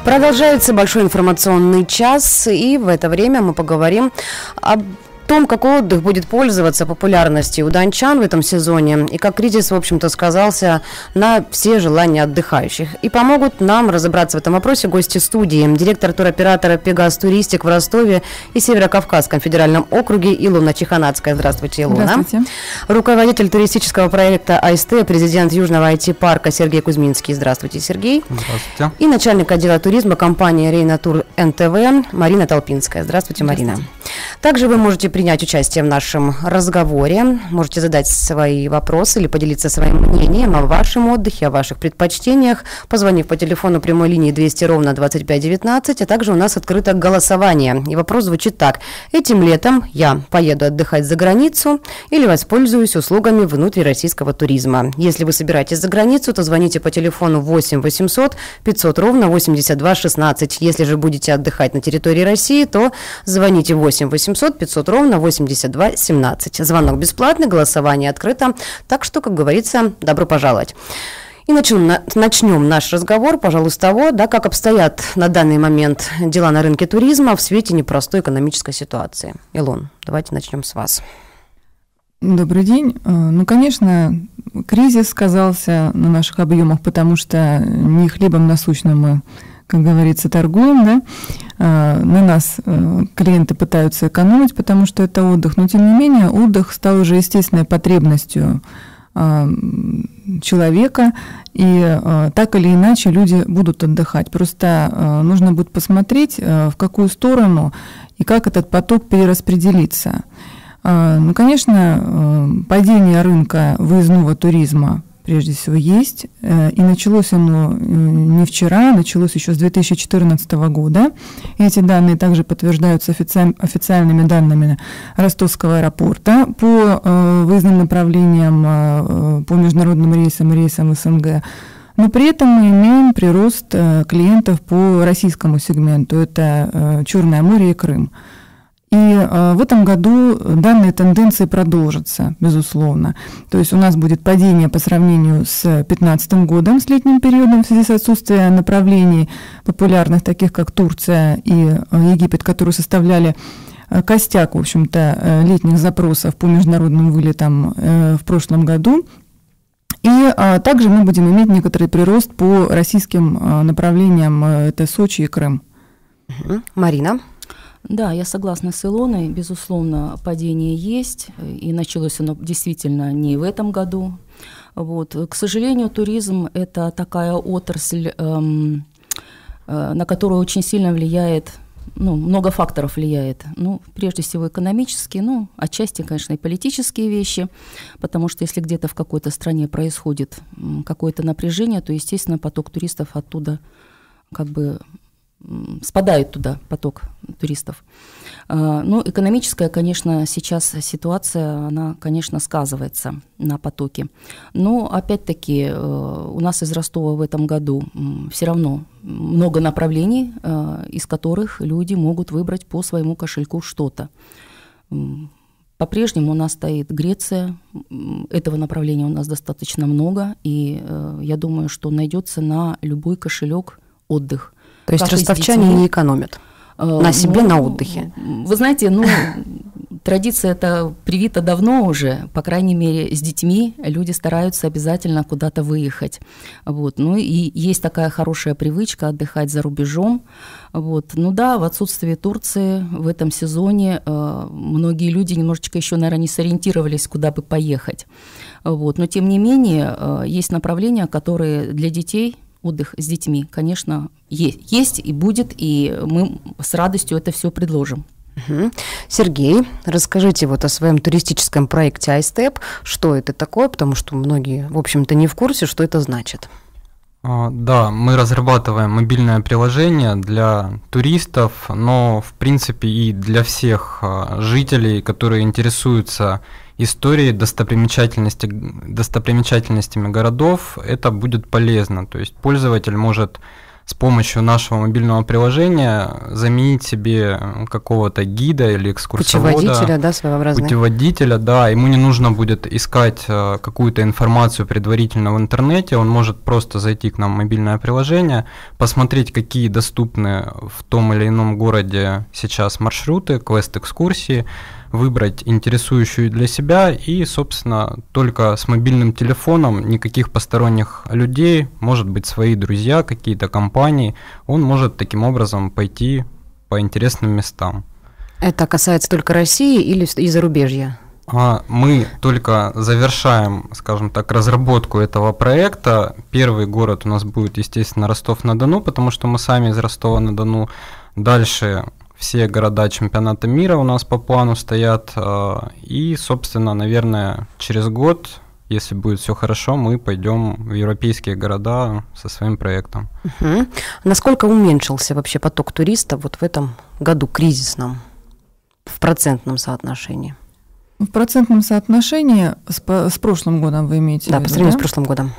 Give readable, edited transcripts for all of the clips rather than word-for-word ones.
Продолжается большой информационный час, и в это время мы поговорим о том, какой отдых будет пользоваться популярностью у дончан в этом сезоне, и как кризис, в общем-то, сказался на все желания отдыхающих. И помогут нам разобраться в этом вопросе гости студии. Директор туроператора «Пегас Туристик» в Ростове и Северо-Кавказском федеральном округе Илона Чиханадская. Здравствуйте, Илона. Здравствуйте. Руководитель туристического проекта АСТ, президент Южного IT-парка Сергей Кузьминский. Здравствуйте, Сергей. Здравствуйте. И начальник отдела туризма компании «Рейна Тур НТВ» Марина Толпинская. Здравствуйте, Марина. Также вы можете принять участие в нашем разговоре, можете задать свои вопросы или поделиться своим мнением о вашем отдыхе, о ваших предпочтениях, позвонив по телефону прямой линии 200-25-19, а также у нас открыто голосование. И вопрос звучит так: этим летом я поеду отдыхать за границу или воспользуюсь услугами внутрироссийского туризма? Если вы собираетесь за границу, то звоните по телефону 8 800 500 ровно 82 16. Если же будете отдыхать на территории России, то звоните 8 800 500 ровно 82 17. Звонок бесплатный, голосование открыто, так что, как говорится, добро пожаловать. И начнем наш разговор, пожалуй, с того, как обстоят на данный момент дела на рынке туризма в свете непростой экономической ситуации. Илон, давайте начнем с вас. Добрый день. Конечно, кризис сказался на наших объемах, потому что не хлебом насущным мы, как говорится, торгуем, да? На нас клиенты пытаются экономить, потому что это отдых, но тем не менее отдых стал уже естественной потребностью человека, и так или иначе люди будут отдыхать. Просто нужно будет посмотреть, в какую сторону и как этот поток перераспределится. Конечно, падение рынка выездного туризма прежде всего есть, и началось оно не вчера, началось еще с 2014 года. Эти данные также подтверждаются официальными данными Ростовского аэропорта по выездным направлениям, по международным рейсам и рейсам СНГ. Но при этом мы имеем прирост клиентов по российскому сегменту, это Черное море и Крым. И в этом году данные тенденции продолжатся, безусловно. То есть у нас будет падение по сравнению с 2015 годом, с летним периодом, в связи с отсутствием направлений популярных, таких как Турция и Египет, которые составляли костяк, в общем-то, летних запросов по международным вылетам в прошлом году. И также мы будем иметь некоторый прирост по российским направлениям, это Сочи и Крым. Марина? Да, я согласна с Илоной, безусловно, падение есть, и началось оно действительно не в этом году. Вот. К сожалению, туризм – это такая отрасль, на которую очень сильно влияет, много факторов влияет. Прежде всего экономические, отчасти, конечно, и политические вещи, потому что если где-то в какой-то стране происходит какое-то напряжение, то, естественно, поток туристов оттуда спадает туда поток туристов. Экономическая, конечно, сейчас ситуация, она, конечно, сказывается на потоке. Но, опять-таки, у нас из Ростова в этом году все равно много направлений, из которых люди могут выбрать по своему кошельку что-то. По-прежнему у нас стоит Греция, этого направления у нас достаточно много, и я думаю, что найдется на любой кошелек отдых. То есть ростовчане не экономят на себе, на отдыхе? Вы знаете, традиция эта привита давно уже, по крайней мере, с детьми люди стараются обязательно куда-то выехать. Вот. И есть такая хорошая привычка отдыхать за рубежом. Вот. В отсутствие Турции в этом сезоне многие люди немножечко еще, наверное, не сориентировались, куда бы поехать. Вот. Но, тем не менее, есть направления, которые для детей, отдых с детьми, конечно, есть и будет, и мы с радостью это все предложим. Сергей, расскажите о своем туристическом проекте iStep, что это такое, потому что многие, в общем-то, не в курсе, что это значит. Да, мы разрабатываем мобильное приложение для туристов, но, в принципе, и для всех жителей, которые интересуются историей, достопримечательностями городов, это будет полезно. То есть пользователь может с помощью нашего мобильного приложения заменить себе какого-то гида или экскурсовода. Путеводителя, да, своеобразный. Путеводителя, да. Ему не нужно будет искать какую-то информацию предварительно в интернете, он может просто зайти к нам в мобильное приложение, посмотреть, какие доступны в том или ином городе сейчас маршруты, квест-экскурсии, выбрать интересующую для себя и, собственно, только с мобильным телефоном, никаких посторонних людей, может быть, свои друзья, какие-то компании, он может таким образом пойти по интересным местам. Это касается только России или и зарубежья? Мы только завершаем, скажем так, разработку этого проекта. Первый город у нас будет, естественно, Ростов-на-Дону, потому что мы сами из Ростова-на-Дону. Дальше все города чемпионата мира у нас по плану стоят. И, собственно, наверное, через год, если будет все хорошо, мы пойдем в европейские города со своим проектом. Угу. Насколько уменьшился вообще поток туристов вот в этом году кризисном в процентном соотношении? В процентном соотношении с прошлым годом вы имеете в виду? Да, по сравнению с прошлым годом.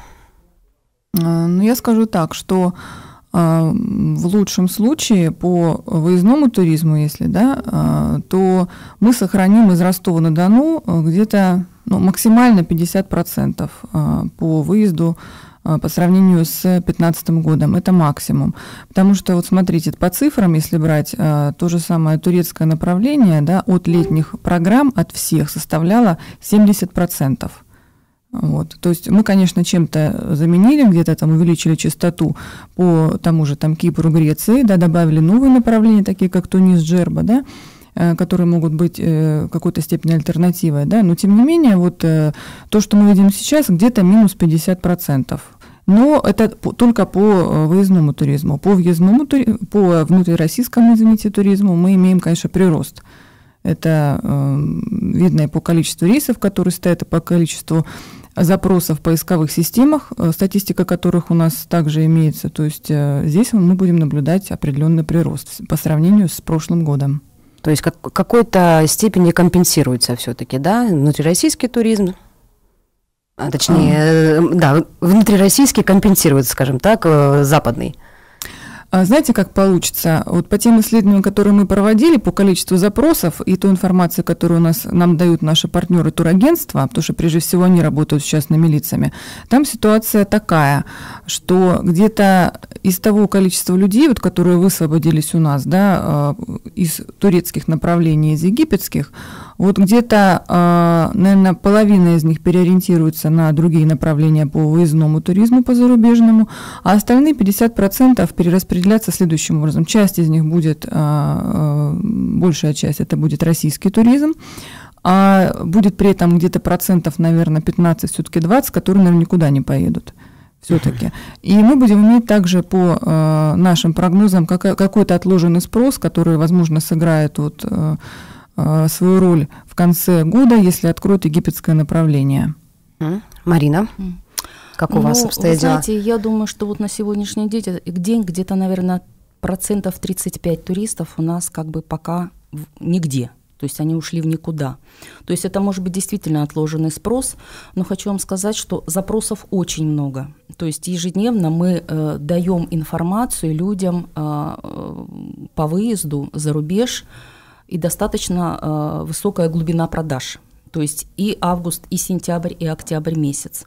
Ну, я скажу так, что в лучшем случае по выездному туризму, если, да, то мы сохраним из Ростова-на-Дону где-то максимально 50% по выезду по сравнению с 2015 годом. Это максимум. Потому что, вот смотрите, по цифрам, если брать то же самое турецкое направление, да, от летних программ, от всех составляло 70%. Вот. То есть мы, конечно, чем-то заменили, где-то там увеличили частоту по тому же там Кипру, Греции, да, добавили новые направления, такие как Тунис, Джерба, да, которые могут быть в какой-то степени альтернативой, да, но тем не менее вот то, что мы видим сейчас, где-то минус 50%. Но это только по выездному туризму. По внутрироссийскому, туризму мы имеем, конечно, прирост. Это видно и по количеству рейсов, которые стоят, и по количеству запросов в поисковых системах, статистика которых у нас также имеется. То есть здесь мы будем наблюдать определенный прирост по сравнению с прошлым годом. То есть в какой-то степени компенсируется все-таки, да, внутрироссийский туризм? Точнее, да, внутрироссийский компенсируется, скажем так, западный. Знаете, как получится? Вот по тем исследованиям, которые мы проводили, по количеству запросов и той информации, которую нам дают наши партнеры турагентства, потому что прежде всего они работают с частными лицами, там ситуация такая, что где-то из того количества людей, вот, которые высвободились у нас, да, из турецких направлений, из египетских, вот где-то, наверное, половина из них переориентируется на другие направления по выездному туризму, по зарубежному, а остальные 50% перераспределятся следующим образом. Часть из них будет, большая часть, это будет российский туризм, а будет при этом где-то процентов, наверное, 15, все-таки 20, которые, наверное, никуда не поедут. Все-таки. И мы будем иметь также по нашим прогнозам какой-то отложенный спрос, который, возможно, сыграет вот свою роль в конце года, если откроют египетское направление. Марина, как у вас обстоят дела? Знаете, я думаю, что вот на сегодняшний день где-то, наверное, 35% туристов у нас как бы пока нигде. То есть они ушли в никуда. То есть это может быть действительно отложенный спрос, но хочу вам сказать, что запросов очень много. То есть ежедневно мы даем информацию людям по выезду за рубеж, и достаточно высокая глубина продаж. То есть и август, и сентябрь, и октябрь месяц.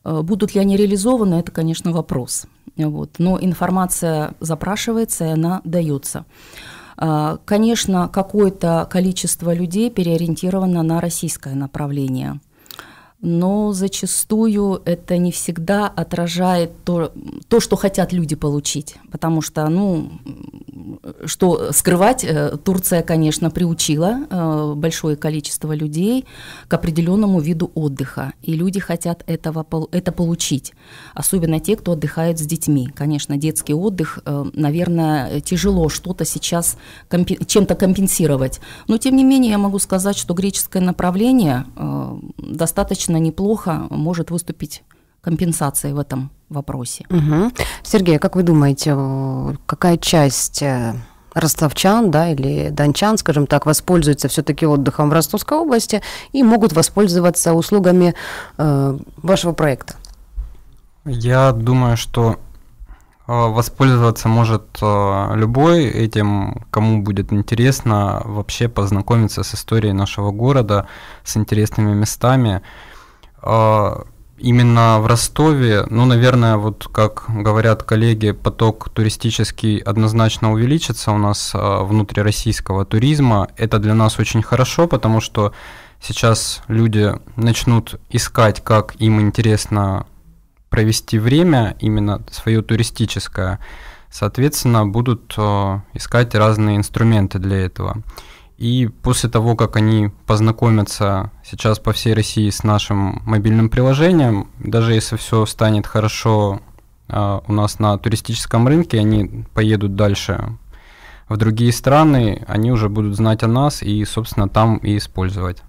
Будут ли они реализованы, это, конечно, вопрос. Вот. Но информация запрашивается, и она дается. Конечно, какое-то количество людей переориентировано на российское направление, но зачастую это не всегда отражает то, что хотят люди получить, потому что, что скрывать, Турция, конечно, приучила большое количество людей к определенному виду отдыха, и люди хотят это получить, особенно те, кто отдыхает с детьми. Конечно, детский отдых, наверное, тяжело что-то сейчас чем-то компенсировать, но тем не менее я могу сказать, что греческое направление достаточно неплохо может выступить компенсацией в этом вопросе. Угу. Сергей, как вы думаете, какая часть ростовчан, да, или дончан, скажем так, воспользуются все-таки отдыхом в Ростовской области и могут воспользоваться услугами вашего проекта? Я думаю, что Воспользоваться может любой этим, кому будет интересно вообще познакомиться с историей нашего города, с интересными местами. Именно в Ростове, ну, наверное, вот как говорят коллеги, поток туристический однозначно увеличится у нас внутрироссийского туризма. Это для нас очень хорошо, потому что сейчас люди начнут искать, как им интересно провести время, именно свое туристическое. Соответственно, будут искать разные инструменты для этого. И после того, как они познакомятся сейчас по всей России с нашим мобильным приложением, даже если все станет хорошо у нас на туристическом рынке, они поедут дальше в другие страны, они уже будут знать о нас и, собственно, там и использовать.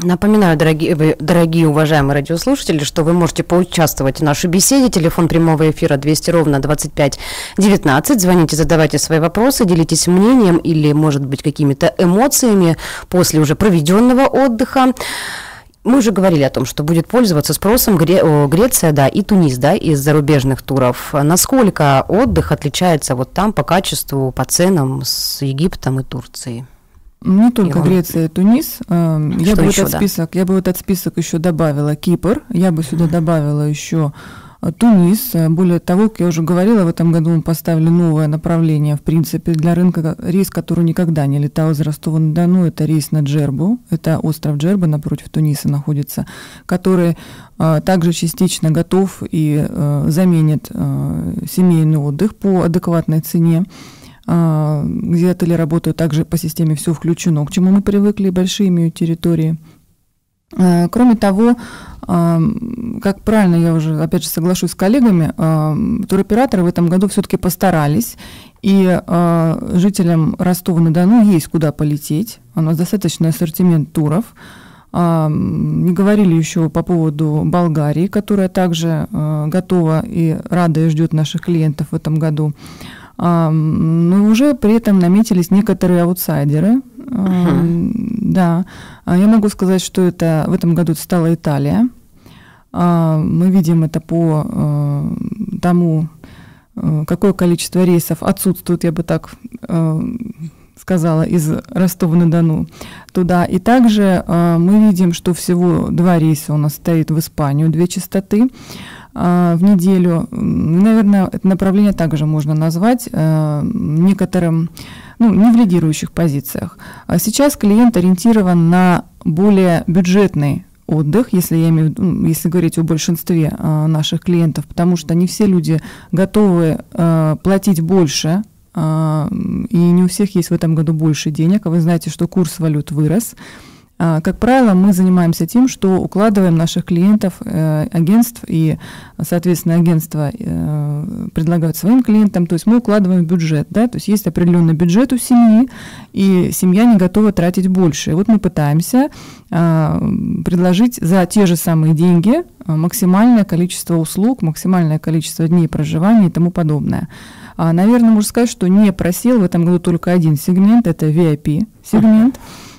Напоминаю, дорогие уважаемые радиослушатели, что вы можете поучаствовать в нашей беседе. Телефон прямого эфира 200-25-19. Звоните, задавайте свои вопросы, делитесь мнением или, может быть, какими-то эмоциями после уже проведенного отдыха. Мы уже говорили о том, что будет пользоваться спросом Греция, да, и Тунис, да, из зарубежных туров. Насколько отдых отличается вот там по качеству, по ценам с Египтом и Турцией? Не только Греция и Тунис. Я бы в этот список еще добавила Кипр, я бы сюда добавила еще Тунис. Более того, как я уже говорила, в этом году мы поставили новое направление, в принципе, для рынка. Рейс, который никогда не летал из Ростова-на-Дону, это рейс на Джербу. Это остров Джерба напротив Туниса находится, который также частично готов и заменит семейный отдых по адекватной цене, где отели работают также по системе «все включено», к чему мы привыкли, большие имеют территории. Кроме того, как правильно, я уже опять же соглашусь с коллегами, туроператоры в этом году все-таки постарались, и жителям Ростова-на-Дону есть куда полететь. У нас достаточный ассортимент туров. Не говорили еще по поводу Болгарии, которая также готова и рада и ждет наших клиентов в этом году. Но уже при этом наметились некоторые аутсайдеры. Да, я могу сказать, что это в этом году стала Италия. Мы видим это по тому, какое количество рейсов отсутствует, я бы так сказала, из Ростова-на-Дону туда. И также мы видим, что всего 2 рейса у нас стоит в Испанию, 2 частоты в неделю. Наверное, это направление также можно назвать некоторым, не в лидирующих позициях. А сейчас клиент ориентирован на более бюджетный отдых, если я имею в виду, если говорить о большинстве наших клиентов, потому что не все люди готовы платить больше, и не у всех есть в этом году больше денег, а вы знаете, что курс валют вырос. Как правило, мы занимаемся тем, что укладываем наших клиентов, агентств, и, соответственно, агентства предлагают своим клиентам, то есть мы укладываем в бюджет, да, то есть есть определенный бюджет у семьи, и семья не готова тратить больше. И вот мы пытаемся предложить за те же самые деньги максимальное количество услуг, максимальное количество дней проживания и тому подобное. Наверное, можно сказать, что не просел в этом году только один сегмент, это VIP-сегмент.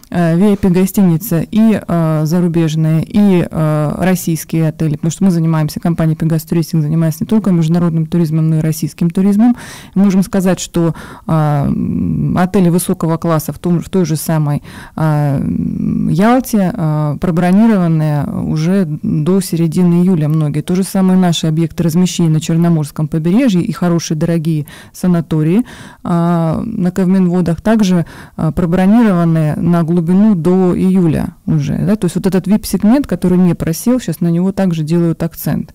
VIP-гостиницы и зарубежные, и российские отели, потому что мы занимаемся, компания Pegasus Tourism занимается не только международным туризмом, но и российским туризмом. Мы можем сказать, что отели высокого класса в той же самой Ялте пробронированы уже до середины июля многие. То же самое наши объекты размещения на Черноморском побережье и хорошие дорогие санатории на Ковминводах также пробронированы на глубину до июля уже. Да? То есть вот этот VIP-сегмент, который не просел, сейчас на него также делают акцент.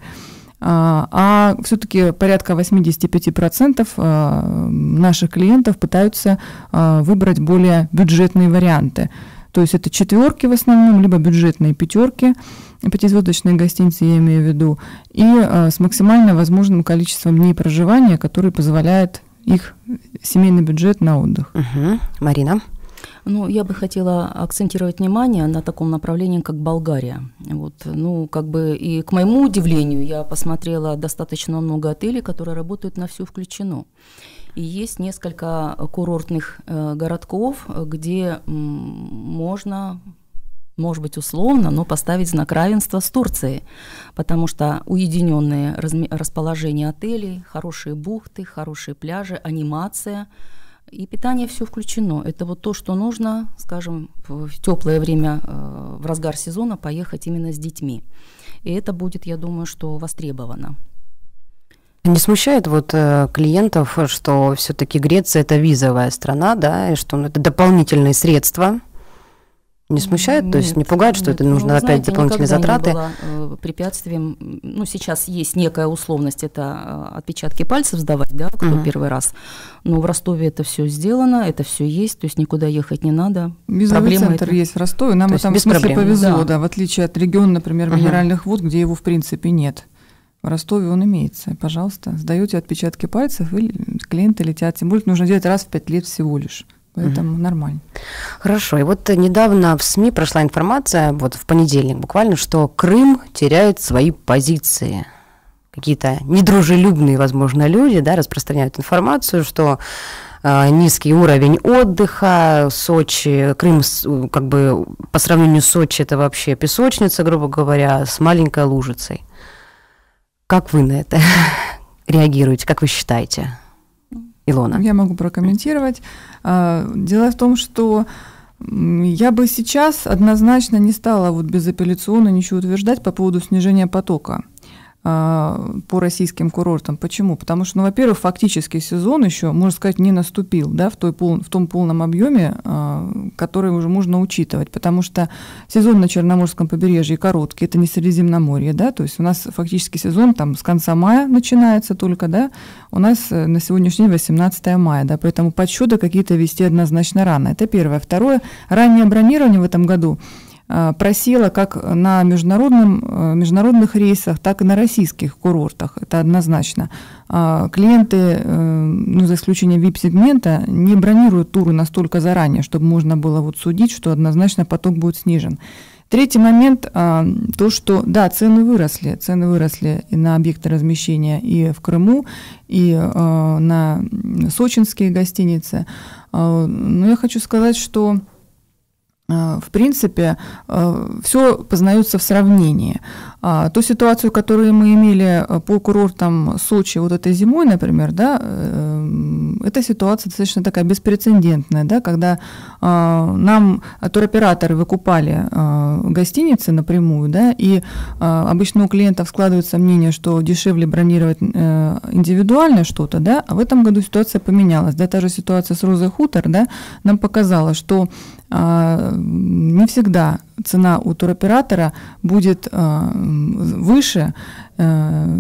А все-таки порядка 85% наших клиентов пытаются выбрать более бюджетные варианты. То есть это 4 в основном, либо бюджетные 5, 5-звездочные гостиницы, я имею в виду, и с максимально возможным количеством дней проживания, который позволяет их семейный бюджет на отдых. Марина? Я бы хотела акцентировать внимание на таком направлении, как Болгария. И к моему удивлению, я посмотрела достаточно много отелей, которые работают на «все включено». И есть несколько курортных городков, где можно может быть, условно, но поставить знак равенства с Турцией, потому что уединенное расположение отелей, хорошие бухты, хорошие пляжи, анимация и питание, все включено. Это вот то, что нужно, скажем, в теплое время, в разгар сезона поехать именно с детьми. И это будет, я думаю, что востребовано. Не смущает клиентов, что все-таки Греция – это визовая страна, да, и что это дополнительные средства? Не смущает? Нет, то есть не пугает, что это нужно опять дополнительные затраты? Не было препятствием. Сейчас есть некая условность, это отпечатки пальцев сдавать, да, кто первый раз. Но в Ростове это все сделано, это все есть, то есть никуда ехать не надо. Визовый центр есть в Ростове, нам в этом смысле повезло, да, в отличие от региона, например, минеральных вод, где его в принципе нет. В Ростове он имеется. Пожалуйста, сдаете отпечатки пальцев, и клиенты летят. Тем более нужно делать раз в 5 лет всего лишь. Поэтому нормально. Хорошо. И недавно в СМИ прошла информация, в понедельник буквально, что Крым теряет свои позиции. Какие-то недружелюбные, возможно, люди, да, распространяют информацию, что низкий уровень отдыха, Сочи, Крым, как бы по сравнению с Сочи, это вообще песочница, грубо говоря, с маленькой лужицей. Как вы на это реагируете, как вы считаете, Илона? Я могу прокомментировать. Дело в том, что я бы сейчас однозначно не стала безапелляционно ничего утверждать по поводу снижения потока по российским курортам. Почему? Потому что, во-первых, фактически сезон еще, можно сказать, не наступил, да, в том полном объеме, который уже можно учитывать, потому что сезон на Черноморском побережье короткий, это не Средиземноморье, да, то есть у нас фактически сезон там с конца мая начинается только, да, у нас на сегодняшний день 18 мая, да, поэтому подсчеты какие-то вести однозначно рано. Это первое. Второе, раннее бронирование в этом году просела как на международных рейсах, так и на российских курортах, это однозначно. Клиенты, за исключением VIP-сегмента, не бронируют туры настолько заранее, чтобы можно было судить, что однозначно поток будет снижен. Третий момент, то, что, да, цены выросли и на объекты размещения и в Крыму, и на сочинские гостиницы. Но я хочу сказать, что в принципе, все познается в сравнении. Ту ситуацию, которую мы имели по курортам Сочи этой зимой, например, да, эта ситуация достаточно такая беспрецедентная, да, когда нам туроператоры выкупали гостиницы напрямую, да, и обычно у клиентов складывается мнение, что дешевле бронировать индивидуально что-то, да, а в этом году ситуация поменялась. Да, та же ситуация с Розой Хутор, да, нам показала, что не всегда цена у туроператора будет выше,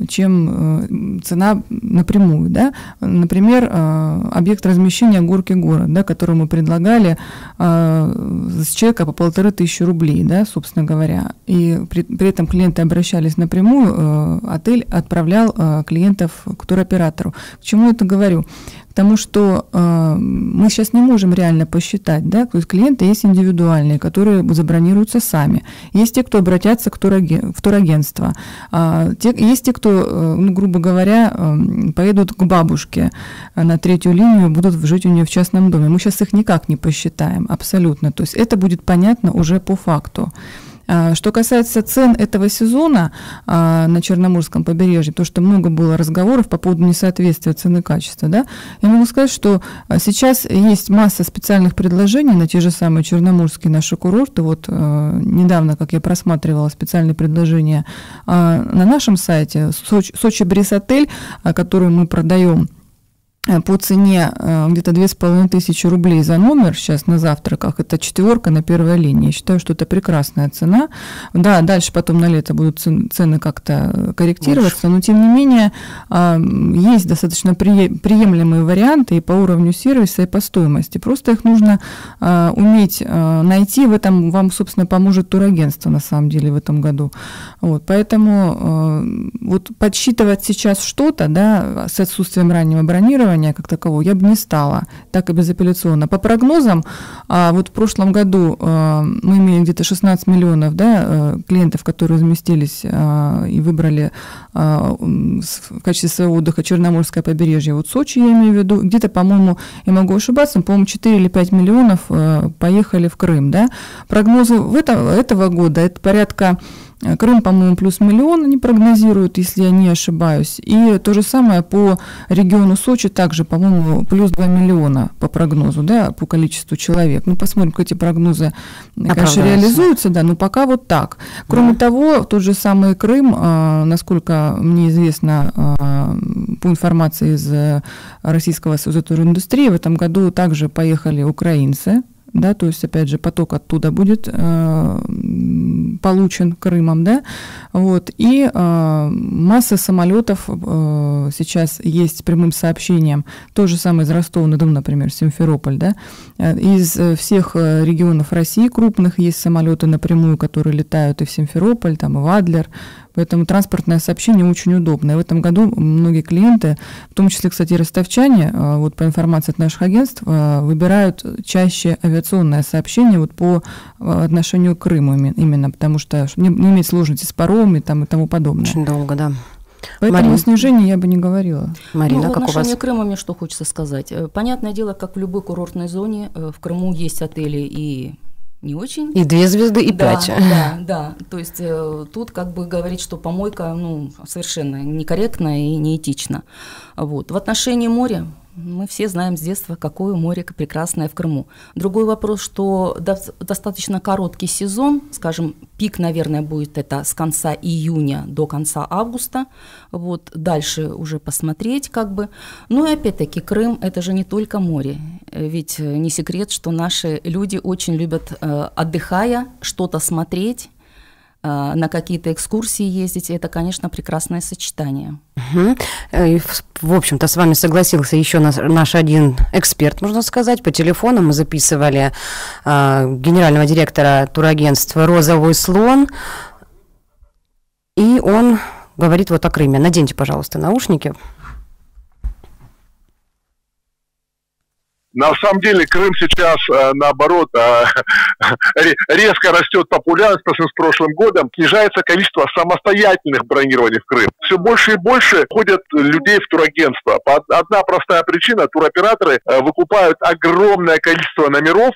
чем цена напрямую. Да? Например, объект размещения Горки город, да, который мы предлагали с чека по 1500 рублей, да, собственно говоря. И при этом клиенты обращались напрямую, отель отправлял клиентов к туроператору. К чему это говорю? Потому что мы сейчас не можем реально посчитать, да, то есть клиенты есть индивидуальные, которые забронируются сами. Есть те, кто обратятся в турагентство. Есть те, кто, грубо говоря, поедут к бабушке на 3-ю линию, будут жить у нее в частном доме. Мы сейчас их никак не посчитаем, абсолютно. То есть это будет понятно уже по факту. Что касается цен этого сезона на Черноморском побережье, потому что много было разговоров по поводу несоответствия цены и качества, да, я могу сказать, что сейчас есть масса специальных предложений на те же самые черноморские наши курорты. Недавно, как я просматривала специальные предложения на нашем сайте, Сочи Бриз Отель, который мы продаем по цене где-то 2500 рублей за номер сейчас на завтраках, это 4 на 1-й линии. Я считаю, что это прекрасная цена. Да, дальше потом на лето будут цены как-то корректироваться, но тем не менее есть достаточно приемлемые варианты и по уровню сервиса, и по стоимости. Просто их нужно уметь найти. В этом вам, собственно, поможет турагентство на самом деле в этом году. Поэтому подсчитывать сейчас что-то, да, с отсутствием раннего бронирования, прогнозирования как такового я бы не стала, так и безапелляционно. По прогнозам, вот в прошлом году мы имели где-то 16 миллионов, да, клиентов, которые разместились и выбрали в качестве своего отдыха Черноморское побережье, вот Сочи я имею в виду, где-то, по-моему, я могу ошибаться, по-моему, 4 или 5 миллионов поехали в Крым, да. Прогнозы этого года, это порядка, Крым, по-моему, плюс миллион они прогнозируют, если я не ошибаюсь. И то же самое по региону Сочи, также, по-моему, плюс 2 миллиона по прогнозу, да, по количеству человек. Ну, посмотрим, как эти прогнозы, конечно, реализуются, да, но пока вот так. Кроме того, тот же самый Крым, насколько мне известно, по информации из Российского союза туриндустрии, в этом году также поехали украинцы. Да, то есть, опять же, поток оттуда будет получен Крымом, да, вот, и масса самолетов сейчас есть с прямым сообщением, то же самое из Ростова-на-Дону, например, Симферополь, да, из всех регионов России крупных есть самолеты напрямую, которые летают и в Симферополь, там, и в Адлер, поэтому транспортное сообщение очень удобное. В этом году многие клиенты, в том числе, кстати, ростовчане, вот по информации от наших агентств, выбирают чаще авиационное сообщение вот по отношению к Крыму именно, потому что не иметь сложности с паромами там, и тому подобное. Очень долго, да. Поэтому Марина, о снижении я бы не говорила. Марина, в отношении Крыма мне что хочется сказать. Понятное дело, как в любой курортной зоне, в Крыму есть отели и не очень. И 2 звезды, и 5. Да. То есть тут как бы говорить, что помойка, совершенно некорректно и неэтично. Вот. В отношении моря мы все знаем с детства, какое море прекрасное в Крыму. Другой вопрос, что достаточно короткий сезон, скажем, пик, наверное, будет это с конца июня до конца августа. Вот. Дальше уже посмотреть как бы. Ну и опять-таки Крым – это же не только море. Ведь не секрет, что наши люди очень любят, отдыхая, что-то смотреть, на какие-то экскурсии ездить, это, конечно, прекрасное сочетание. И, в общем-то, с вами согласился еще наш один эксперт, можно сказать. По телефону мы записывали генерального директора турагентства «Розовый слон», и он говорит вот о Крыме. Наденьте, пожалуйста, наушники. На самом деле Крым сейчас, наоборот, резко растет популярность по сравнению с прошлым годом, снижается количество самостоятельных бронирований в Крым. Все больше и больше ходят людей в турагентство. Одна простая причина: туроператоры выкупают огромное количество номеров,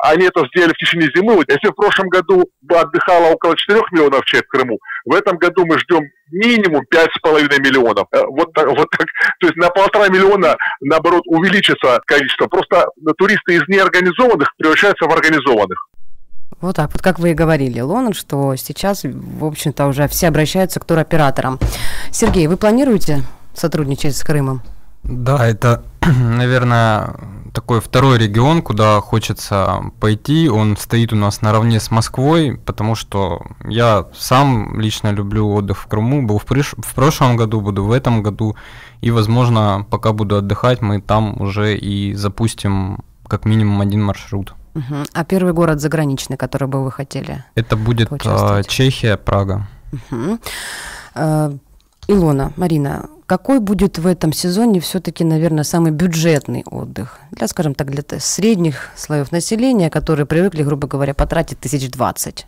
они это сделали в течение зимы. Вот если в прошлом году отдыхало около 4 миллионов человек в Крыму, в этом году мы ждем минимум 5,5 миллионов. Вот так. То есть на 1,5 миллиона, наоборот, увеличится количество. Просто туристы из неорганизованных превращаются в организованных. Вот так, вот как вы и говорили, Лонан, что сейчас, в общем-то, уже все обращаются к туроператорам. Сергей, вы планируете сотрудничать с Крымом? Да, это, наверное, такой второй регион, куда хочется пойти. Он стоит у нас наравне с Москвой, потому что я сам лично люблю отдых в Крыму. Был в прошлом году, буду в этом году. И, возможно, пока буду отдыхать, мы там уже и запустим как минимум один маршрут. А первый город заграничный, который бы вы хотели? Это будет Чехия, Прага. Илона, Марина, какой будет в этом сезоне все-таки, наверное, самый бюджетный отдых? Скажем так, для средних слоев населения, которые привыкли, грубо говоря, потратить 20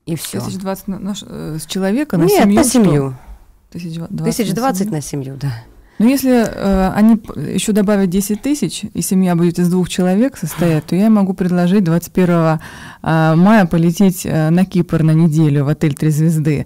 и все. 20 с человека на семью? Нет, на семью. 20 на семью, да. Но если они еще добавят 10 тысяч, и семья будет из 2 человек состоять, то я могу предложить 21 мая полететь на Кипр на неделю в отель 3 звезды.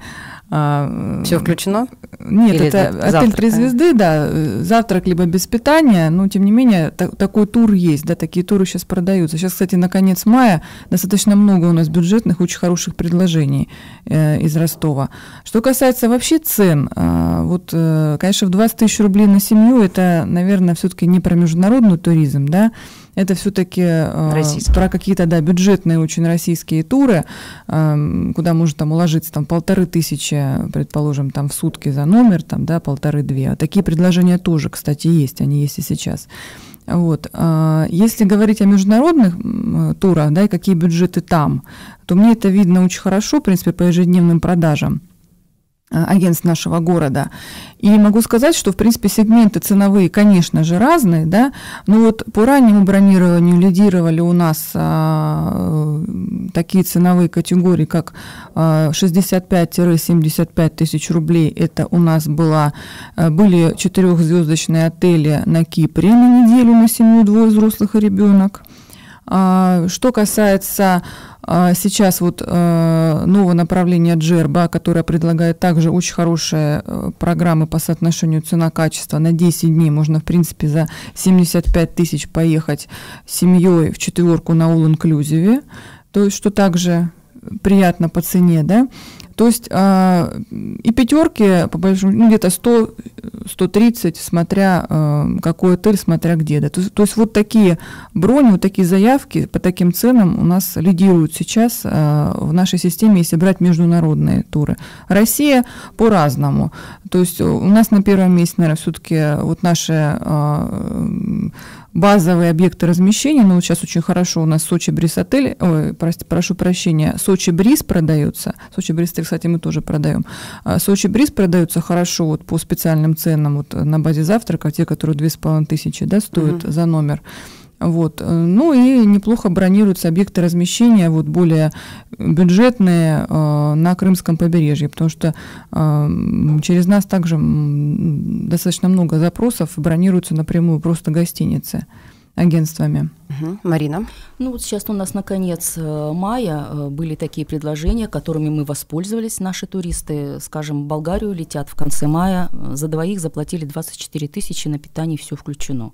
Все включено? Нет, или это отель 3 звезды, да, завтрак либо без питания, но тем не менее такой тур есть, да, такие туры сейчас продаются. Сейчас, кстати, на конец мая достаточно много у нас бюджетных, очень хороших предложений из Ростова. Что касается вообще цен, вот, конечно, в 20 тысяч рублей на семью это, наверное, все-таки не про международный туризм, да, это все-таки про какие-то, да, бюджетные очень российские туры, куда можно там уложиться там 1500, предположим, там в сутки за номер, там, да, 1500. Такие предложения тоже, кстати, есть, они есть и сейчас. Вот. Если говорить о международных турах, да, и какие бюджеты там, то мне это видно очень хорошо, в принципе, по ежедневным продажам. агентств нашего города. И могу сказать, что, в принципе, сегменты ценовые, конечно же, разные, да, но вот по раннему бронированию лидировали у нас такие ценовые категории, как 65-75 тысяч рублей. Это у нас были 4-звездочные отели на Кипре на неделю на семью, 2 взрослых и ребенок. Что касается сейчас вот нового направления Джерба, которое предлагает также очень хорошие программы по соотношению цена-качество. На 10 дней можно, в принципе, за 75 тысяч поехать с семьей в 4 на all-inclusive, то есть что также приятно по цене, да. То есть и 5, по большому, где-то 100-130, смотря какой отель, смотря где. Да. То есть вот такие брони, вот такие заявки по таким ценам у нас лидируют сейчас в нашей системе, если брать международные туры. Россия по-разному. То есть у нас на первом месте, наверное, все-таки вот наши базовые объекты размещения, но вот сейчас очень хорошо у нас Сочи-Бриз отель, прошу прощения, Сочи-Бриз продается, Сочи-Бриз, кстати, мы тоже продаем. Сочи-Бриз продается хорошо вот по специальным ценам вот на базе завтрака, те, которые 2500, да, стоят за номер. Вот. Ну и неплохо бронируются объекты размещения, вот более бюджетные на Крымском побережье, потому что через нас также достаточно много запросов бронируются напрямую просто гостиницы агентствами. Марина? Ну вот сейчас у нас на конец мая были такие предложения, которыми мы воспользовались, наши туристы, скажем, в Болгарию летят в конце мая, за 2 заплатили 24 тысячи, на питание все включено.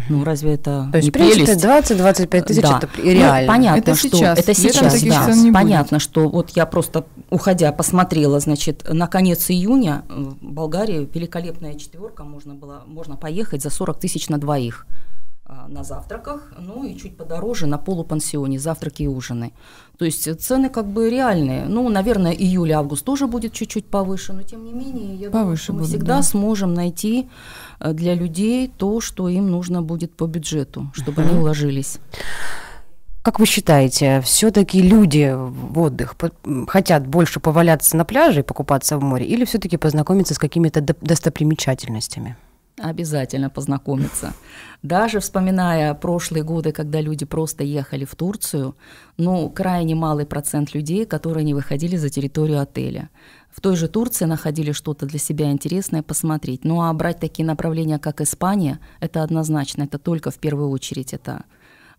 Ну, разве это то есть, не прелесть? 20-25 тысяч, да. Это реально. Ну, понятно, это что сейчас, это сейчас, да. Понятно, будет. что вот я просто, уходя, посмотрела, значит, на конец июня в Болгарии великолепная 4, можно поехать за 40 тысяч на 2 на завтраках, ну и чуть подороже на полупансионе, завтраки и ужины. То есть цены как бы реальные. Ну, наверное, июль-август тоже будет чуть-чуть повыше, но тем не менее, я думаю, что мы всегда сможем найти для людей то, что им нужно будет по бюджету, чтобы они уложились. Как вы считаете, все-таки люди в отдых хотят больше поваляться на пляже и покупаться в море, или все-таки познакомиться с какими-то достопримечательностями? Обязательно познакомиться. Даже вспоминая прошлые годы, когда люди просто ехали в Турцию, ну, крайне малый процент людей, которые не выходили за территорию отеля. В той же Турции находили что-то для себя интересное посмотреть. Ну, а брать такие направления, как Испания, это однозначно, это только в первую очередь это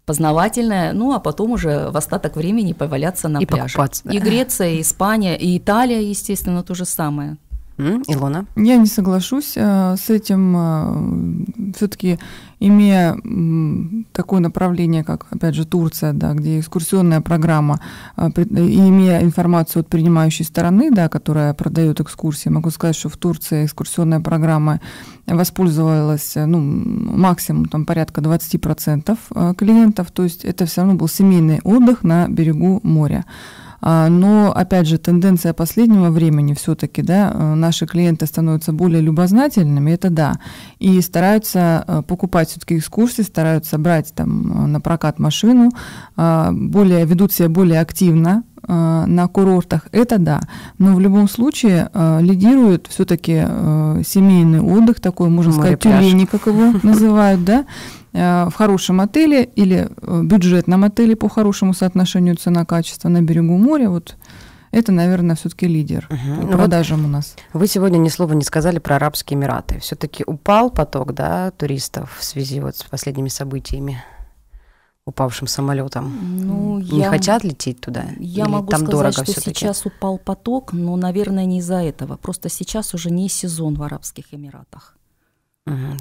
познавательное, ну, а потом уже в остаток времени поваляться на пляже. И Греция, и Испания, и Италия, естественно, то же самое. Илона? Я не соглашусь с этим. Все-таки имея такое направление, как, опять же, Турция, да, где экскурсионная программа, и имея информацию от принимающей стороны, да, которая продает экскурсии, могу сказать, что в Турции экскурсионная программа воспользовалась максимум там, порядка 20% клиентов, то есть это все равно был семейный отдых на берегу моря. Но, опять же, тенденция последнего времени все-таки, да, наши клиенты становятся более любознательными, это да, и стараются покупать все-таки экскурсии, стараются брать там на прокат машину, ведут себя более активно на курортах, это да. Но в любом случае лидирует все-таки семейный отдых, такой, можно сказать, тюлени, как его называют, да, в хорошем отеле или бюджетном отеле по хорошему соотношению цена-качество на берегу моря, вот это, наверное, все-таки лидер по продажам у нас. Вы сегодня ни слова не сказали про Арабские Эмираты. Все-таки упал поток, да, туристов в связи вот с последними событиями, упавшим самолетом. Не хотят лететь туда? Я могу сказать, что сейчас упал поток, но, наверное, не из-за этого. Просто сейчас уже не сезон в Арабских Эмиратах.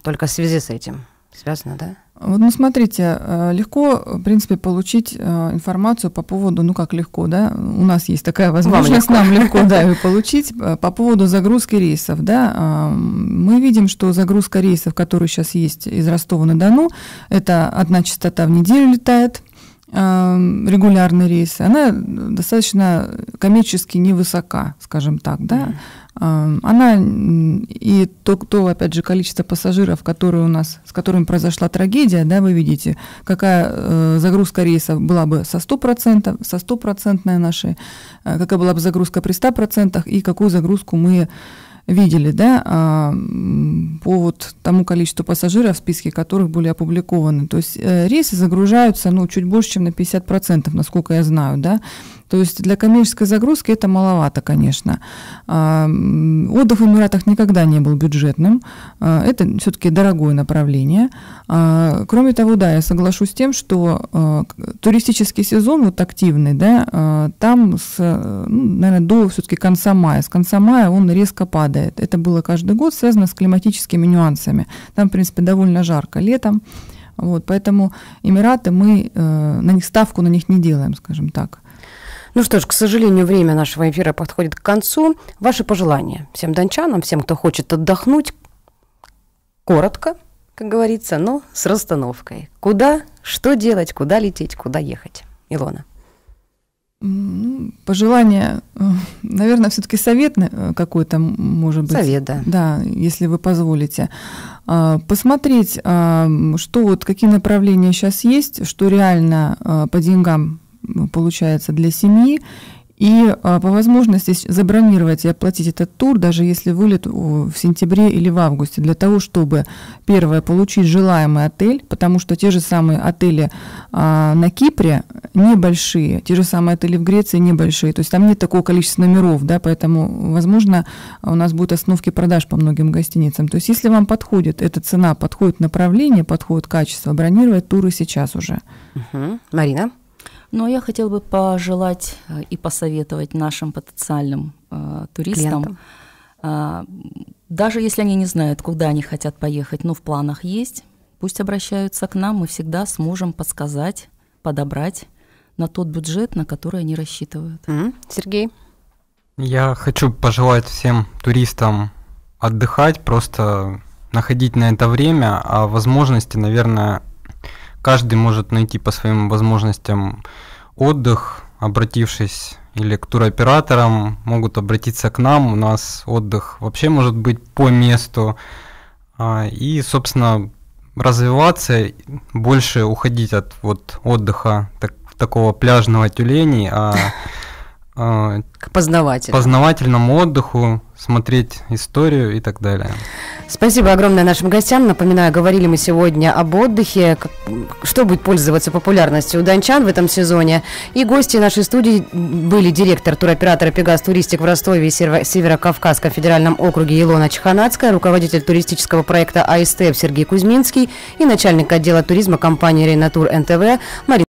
Только в связи с этим связано, да? Вот, смотрите, легко, в принципе, получить информацию по поводу, как легко, да, у нас есть такая возможность, нам легко, да, ее получить, по поводу загрузки рейсов, да. Мы видим, что загрузка рейсов, которые сейчас есть из Ростова-на-Дону, это 1 частота в неделю летает, регулярный рейс, она достаточно коммерчески невысока, скажем так, да. Она и то, опять же, количество пассажиров, которые у нас, с которыми произошла трагедия, да, вы видите, какая загрузка рейсов была бы со 100% нашей, какая была бы загрузка при 100% и какую загрузку мы видели, да, по вот тому количеству пассажиров, в списке которых были опубликованы. То есть рейсы загружаются, ну, чуть больше, чем на 50%, насколько я знаю, да. То есть для коммерческой загрузки это маловато, конечно. Отдых в Эмиратах никогда не был бюджетным. Это все-таки дорогое направление. Кроме того, да, я соглашусь с тем, что туристический сезон вот активный, да, там, наверное, до все-таки конца мая. С конца мая он резко падает. Это было каждый год связано с климатическими нюансами. Там, в принципе, довольно жарко летом. Вот, поэтому Эмираты, мы на них ставку на них не делаем, скажем так. Ну что ж, к сожалению, время нашего эфира подходит к концу. Ваши пожелания всем дончанам, всем, кто хочет отдохнуть, коротко, как говорится, но с расстановкой. Куда, что делать, куда лететь, куда ехать? Илона. Пожелание, наверное, все-таки совет какой-то, может быть. Совет, да. Да, если вы позволите. Посмотреть, что вот, какие направления сейчас есть, что реально по деньгам получается для семьи, и по возможности забронировать и оплатить этот тур, даже если вылет в сентябре или в августе, для того, чтобы, первое, получить желаемый отель, потому что те же самые отели на Кипре небольшие, те же самые отели в Греции небольшие, то есть там нет такого количества номеров, да, поэтому, возможно, у нас будут остановки продаж по многим гостиницам. То есть если вам подходит эта цена, подходит направление, подходит качество, бронировать туры сейчас уже. Марина? Ну, я хотела бы пожелать и посоветовать нашим потенциальным туристам, даже если они не знают, куда они хотят поехать, но в планах есть, пусть обращаются к нам, мы всегда сможем подсказать, подобрать на тот бюджет, на который они рассчитывают. Сергей? Я хочу пожелать всем туристам отдыхать, просто находить на это время, а возможности, наверное, каждый может найти по своим возможностям отдых, обратившись или к туроператорам, могут обратиться к нам, у нас отдых вообще может быть по месту, и, собственно, развиваться, больше уходить от вот отдыха такого пляжного тюленей, к познавательному отдыху, смотреть историю и так далее. Спасибо огромное нашим гостям. Напоминаю, говорили мы сегодня об отдыхе, что будет пользоваться популярностью у дончан в этом сезоне. И гости нашей студии были директор туроператора «Пегас Туристик» в Ростове и Северо-Кавказском федеральном округе Илона Чханацкая, руководитель туристического проекта АСТ Сергей Кузьминский и начальник отдела туризма компании «Рейнатур НТВ» Марина